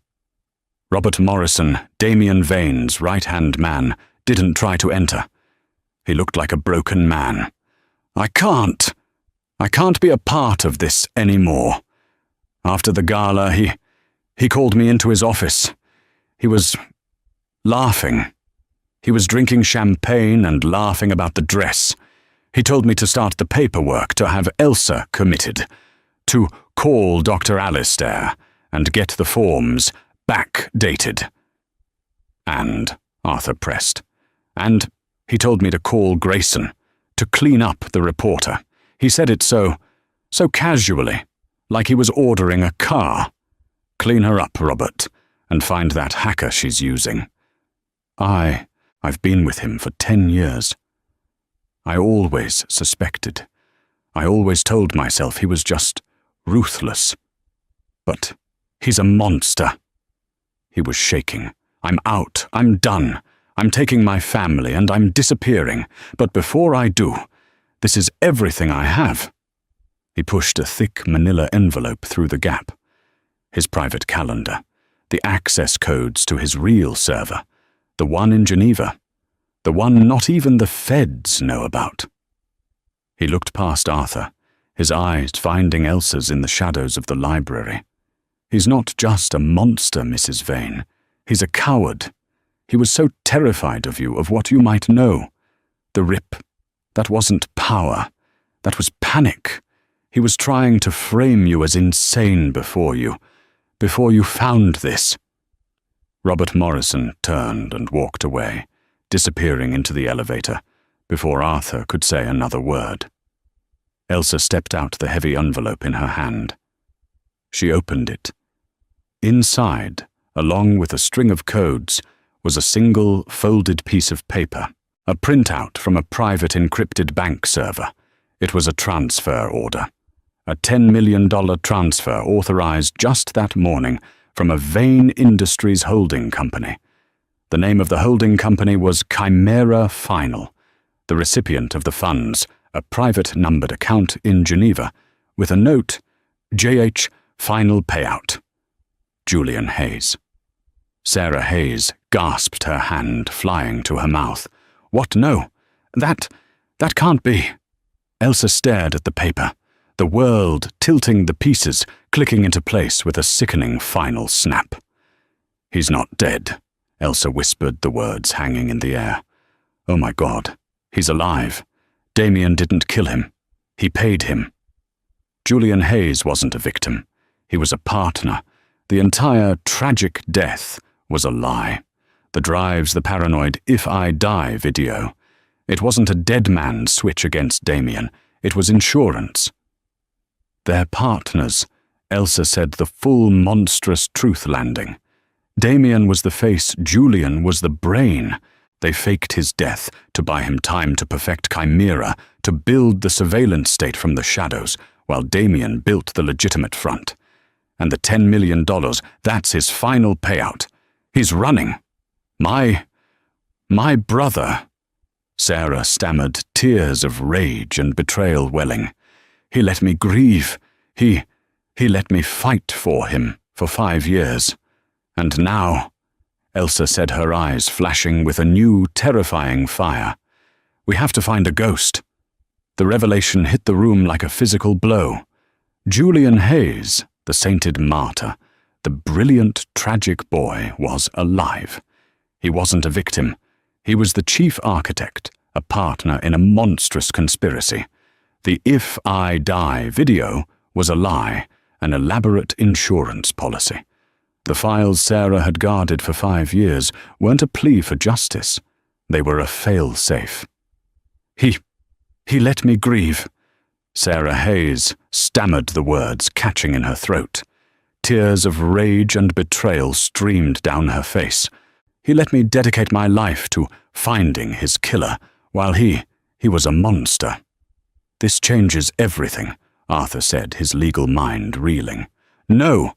Robert Morrison, Damien Vane's right-hand man, didn't try to enter. He looked like a broken man. I can't be a part of this anymore. After the gala, he called me into his office. He was laughing. He was drinking champagne and laughing about the dress. He told me to start the paperwork, to have Elsa committed, to call Dr. Alistair and get the forms backdated. And, Arthur pressed. And he told me to call Grayson, to clean up the reporter. He said it so casually, like he was ordering a car. Clean her up, Robert, and find that hacker she's using. I've been with him for 10 years. I always suspected. I always told myself he was just ruthless. But he's a monster. He was shaking. I'm out. I'm done. I'm taking my family and I'm disappearing. But before I do, this is everything I have. He pushed a thick manila envelope through the gap. His private calendar, the access codes to his real server, the one in Geneva, the one not even the feds know about. He looked past Arthur, his eyes finding Elsa's in the shadows of the library. He's not just a monster, Mrs. Vane. He's a coward. He was so terrified of you, of what you might know. The rip, that wasn't power. That was panic. He was trying to frame you as insane before you found this. Robert Morrison turned and walked away, disappearing into the elevator, before Arthur could say another word. Elsa stepped out the heavy envelope in her hand. She opened it. Inside, along with a string of codes, was a single folded piece of paper, a printout from a private encrypted bank server. It was a transfer order. A $10 million transfer authorized just that morning from a Vane Industries holding company. The name of the holding company was Chimera Final. The recipient of the funds, a private numbered account in Geneva, with a note, JH Final Payout. Julian Hayes. Sarah Hayes gasped, her hand flying to her mouth. What? No. That can't be. Elsa stared at the paper, the world tilting the pieces, clicking into place with a sickening final snap. He's not dead, Elsa whispered, the words hanging in the air. Oh my God, he's alive. Damien didn't kill him. He paid him. Julian Hayes wasn't a victim. He was a partner. The entire tragic death was a lie. The drives the paranoid "if I die" video. It wasn't a dead man's switch against Damien. It was insurance. They're partners, Elsa said, the full monstrous truth landing. Damien was the face, Julian was the brain. They faked his death to buy him time to perfect Chimera, to build the surveillance state from the shadows, while Damien built the legitimate front. And the $10 million, that's his final payout. He's running. My brother, Sarah stammered, tears of rage and betrayal welling. He let me grieve. He let me fight for him for 5 years. And now, Elsa said, her eyes flashing with a new, terrifying fire, we have to find a ghost. The revelation hit the room like a physical blow. Julian Hayes, the sainted martyr, the brilliant, tragic boy, was alive. He wasn't a victim. He was the chief architect, a partner in a monstrous conspiracy. The "if I die" video was a lie, an elaborate insurance policy. The files Sarah had guarded for 5 years weren't a plea for justice. They were a fail-safe. He let me grieve. Sarah Hayes stammered the words, catching in her throat. Tears of rage and betrayal streamed down her face. He let me dedicate my life to finding his killer, while he was a monster. This changes everything, Arthur said, his legal mind reeling. No,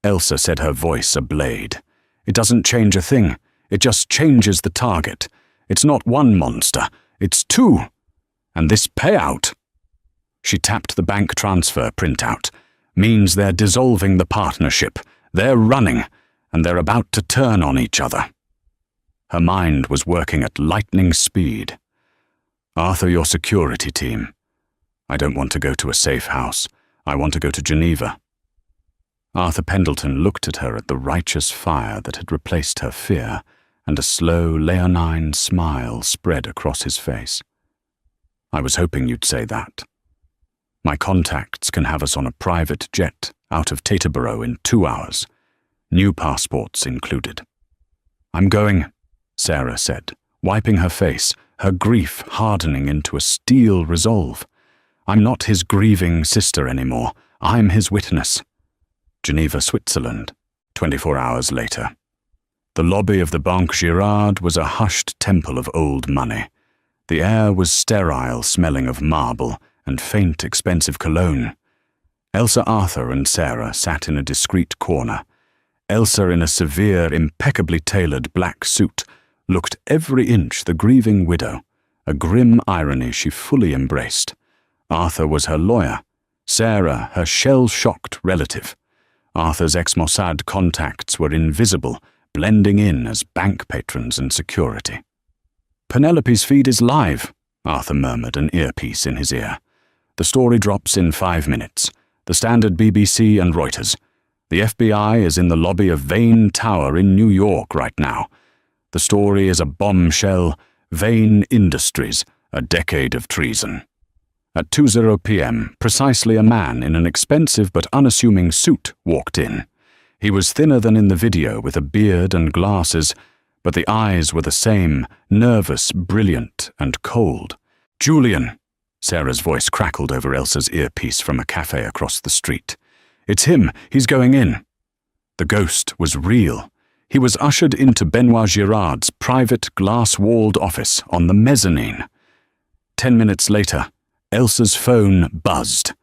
Elsa said, her voice ablade. It doesn't change a thing. It just changes the target. It's not one monster. It's 2. And this payout, she tapped the bank transfer printout, means they're dissolving the partnership. They're running, and they're about to turn on each other. Her mind was working at lightning speed. Arthur, your security team. I don't want to go to a safe house. I want to go to Geneva. Arthur Pendleton looked at her at the righteous fire that had replaced her fear, and a slow, leonine smile spread across his face. I was hoping you'd say that. My contacts can have us on a private jet out of Teterboro in 2 hours, new passports included. "I'm going," Sarah said, wiping her face, her grief hardening into a steel resolve. "I'm not his grieving sister anymore. I'm his witness." Geneva, Switzerland, 24 hours later. The lobby of the Banque Girard was a hushed temple of old money. The air was sterile, smelling of marble and faint, expensive cologne. Elsa Arthur and Sarah sat in a discreet corner. Elsa, in a severe, impeccably tailored black suit, looked every inch the grieving widow, a grim irony she fully embraced. Arthur was her lawyer, Sarah her shell-shocked relative. Arthur's ex-Mossad contacts were invisible, blending in as bank patrons and security. "Penelope's feed is live," Arthur murmured, an earpiece in his ear. "The story drops in 5 minutes. The Standard, BBC and Reuters. The FBI is in the lobby of Vane Tower in New York right now. The story is a bombshell. Vane Industries, a decade of treason." At 2:00 p.m., precisely a man in an expensive but unassuming suit walked in. He was thinner than in the video, with a beard and glasses, but the eyes were the same, nervous, brilliant, and cold. "Julian," Sarah's voice crackled over Elsa's earpiece from a cafe across the street. "It's him. He's going in." The ghost was real. He was ushered into Benoit Girard's private glass-walled office on the mezzanine. 10 minutes later, Elsa's phone buzzed.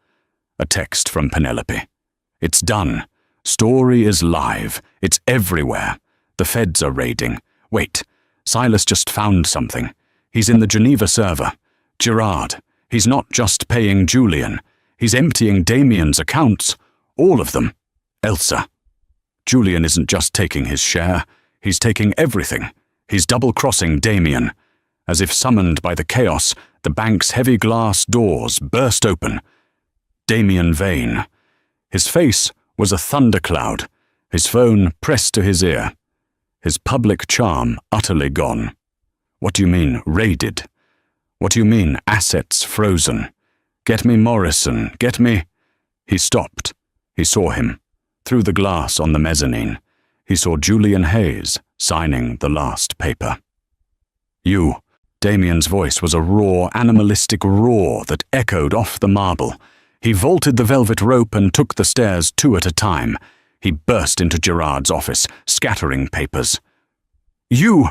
A text from Penelope. "It's done. Story is live. It's everywhere. The feds are raiding. Wait, Silas just found something. He's in the Geneva server. Girard. He's not just paying Julian. He's emptying Damien's accounts. All of them. Elsa. Julian isn't just taking his share. He's taking everything. He's double-crossing Damien. As if summoned by the chaos, the bank's heavy glass doors burst open. Damien Vane. His face was a thundercloud, his phone pressed to his ear. His public charm utterly gone. "What do you mean, raided? What do you mean, assets frozen? Get me Morrison, get me—" He stopped. He saw him. Through the glass on the mezzanine, he saw Julian Hayes signing the last paper. "You." Damien's voice was a raw, animalistic roar that echoed off the marble. He vaulted the velvet rope and took the stairs 2 at a time. He burst into Girard's office, scattering papers. "You!"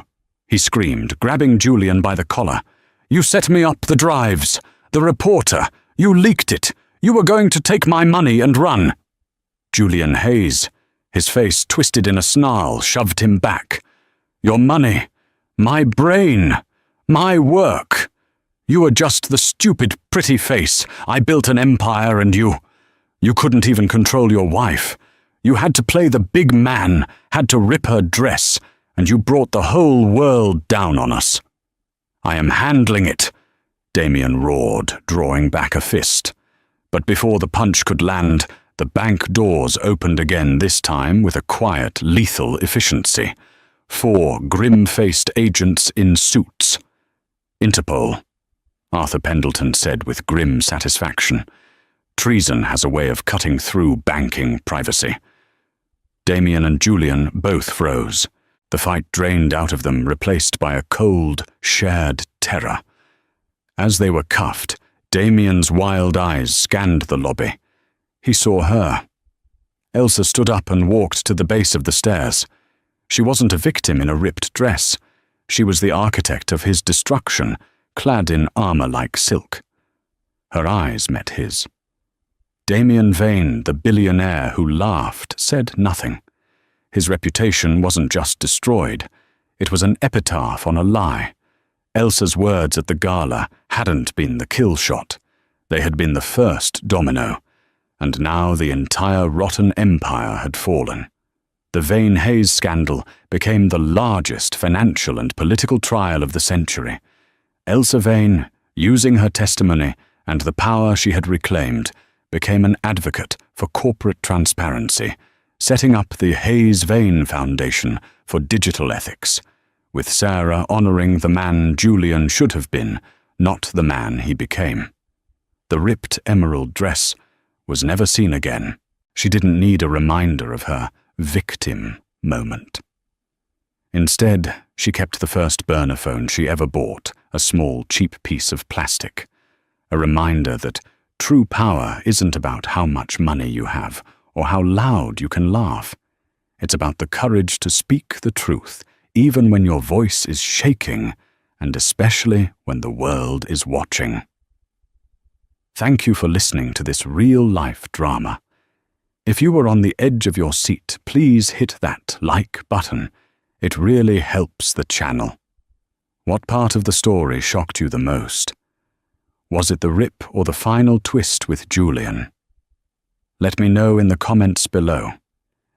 he screamed, grabbing Julian by the collar. "You set me up the drives. The reporter. You leaked it. You were going to take my money and run." Julian Hayes, his face twisted in a snarl, shoved him back. "Your money. My brain. My work. You were just the stupid, pretty face. I built an empire and you couldn't even control your wife. You had to play the big man, had to rip her dress, and you brought the whole world down on us." "I am handling it," Damien roared, drawing back a fist. But before the punch could land, the bank doors opened again, this time with a quiet, lethal efficiency. 4 grim-faced agents in suits. "Interpol," Arthur Pendleton said with grim satisfaction. "Treason has a way of cutting through banking privacy." Damien and Julian both froze. The fight drained out of them, replaced by a cold, shared terror. As they were cuffed, Damien's wild eyes scanned the lobby. He saw her. Elsa stood up and walked to the base of the stairs. She wasn't a victim in a ripped dress. She was the architect of his destruction, clad in armor like silk. Her eyes met his. Damien Vane, the billionaire who laughed, said nothing. His reputation wasn't just destroyed. It was an epitaph on a lie. Elsa's words at the gala hadn't been the kill shot. They had been the first domino. And now the entire rotten empire had fallen. The Vane-Hayes scandal became the largest financial and political trial of the century. Elsa Vane, using her testimony and the power she had reclaimed, became an advocate for corporate transparency, setting up the Hayes-Vane Foundation for digital ethics, with Sarah honoring the man Julian should have been, not the man he became. The ripped emerald dress was never seen again. She didn't need a reminder of her victim moment. Instead, she kept the first burner phone she ever bought, a small, cheap piece of plastic. A reminder that true power isn't about how much money you have or how loud you can laugh. It's about the courage to speak the truth, even when your voice is shaking, and especially when the world is watching. Thank you for listening to this real-life drama. If you were on the edge of your seat, please hit that like button. It really helps the channel. What part of the story shocked you the most? Was it the rip or the final twist with Julian? Let me know in the comments below.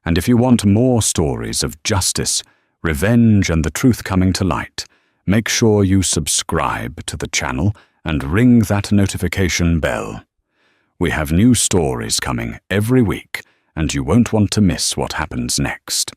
And if you want more stories of justice, revenge, and the truth coming to light, make sure you subscribe to the channel and ring that notification bell. We have new stories coming every week, and you won't want to miss what happens next.